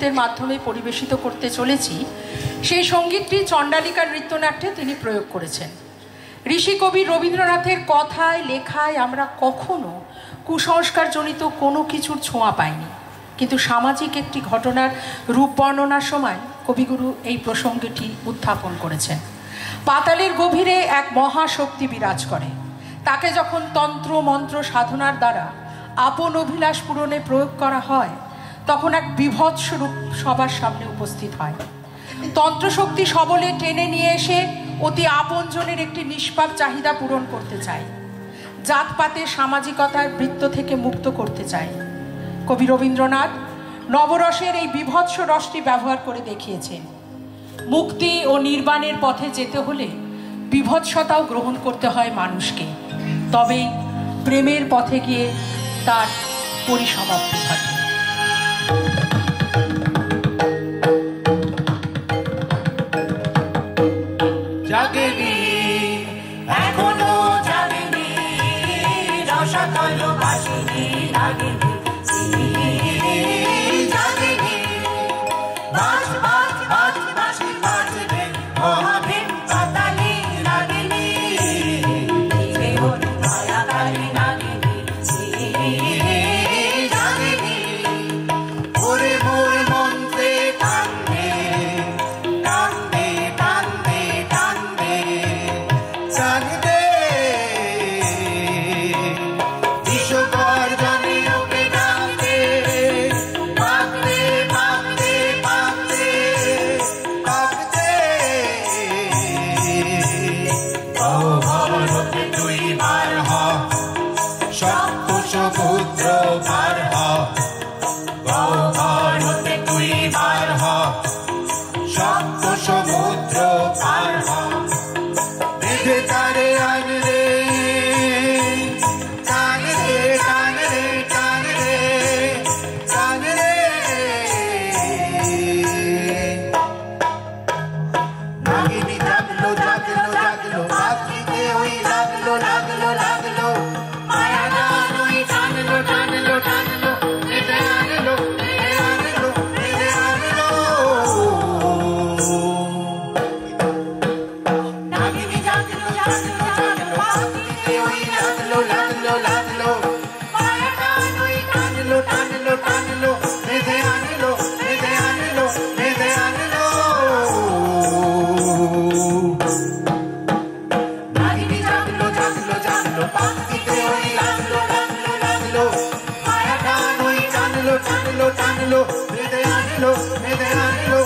নৃত্যের মাধ্যমে পরিবেশিত করতে চলেছি, সেই সঙ্গীতটি চণ্ডালিকা নৃত্যনাট্যে তিনি প্রয়োগ করেছেন। ঋষি কবি রবীন্দ্রনাথের কথায় লেখায় আমরা কখনো কুসংস্কারজনিত কোনো কিছুর ছোঁয়া পাইনি, কিন্তু সামাজিক একটি ঘটনার রূপ বর্ণনার সময় কবিগুরু এই প্রসঙ্গটি উত্থাপন করেছেন। পাতালের গভীরে এক মহাশক্তি বিরাজ করে, তাকে যখন তন্ত্র মন্ত্র সাধনার দ্বারা আপন অভিলাষ পূরণে প্রয়োগ করা হয়, তখন এক বীভৎস রূপ সবার সামনে উপস্থিত হয়। তন্ত্রশক্তি সবলে টেনে নিয়ে এসে অতি আপনজনের একটি নিষ্পাপ চাহিদা পূরণ করতে চায়, জাতপাতের সামাজিকতার বৃত্ত থেকে মুক্ত করতে চায়। কবি রবীন্দ্রনাথ নবরসের এই বীভৎস রসটি ব্যবহার করে দেখিয়েছেন। মুক্তি ও নির্বাণের পথে যেতে হলে বীভৎসতাও গ্রহণ করতে হয় মানুষকে, তবেই প্রেমের পথে গিয়ে তার পরিসমাপ্তি ঘটে। জাগেনি এখনো জাগেনি রসাতল বাসিনী লাগেনি জাগেনি বাজ বাজ বাজ বাসি বাজবে মহাবীর পাতালি লাগেনি মায়া কালী লাগেনি জাগেনি ওরে মোর মন্ত্রে কান্দে কান্দে কান্দে কান্দে জাগবে বিশ্বকর জানে ওকে ডাকে পাকতে পাকতে পাকতে পাকতে ও ভারতে তুই বার হ সপ্ত সমুদ্র পার হ ও ভারতে তুই বার হ সপ্ত সমুদ্র পার হ বেঁধে তারে আন রে টান রে টান রে টান রে টান রে নাগিনী জাগলো জাগলো জাগলো রাত্রিতে ওই লাগলো লাগলো লাগলো মায়া গান ওই টানলো টানলো টানলো বেঁধে আনলো বেঁধে আনলো বেঁধে আনলো নাগিনী জাগলো জাগলো জাগলো রাত্রিতে ওই লাগলো লাগলো লাগলো মায়া গান ওই টানলো টানলো টানলো বেঁধে আনলো বেঁধে আনলো বেঁধে আনলো নাগিনী জাগলো জাগলো জাগলো পাখিতে ওই লাগলো লাগলো লাগলো মায়া গান ওই টানলো টানলো টানলো বেঁধে আনলো বেঁধে আনলো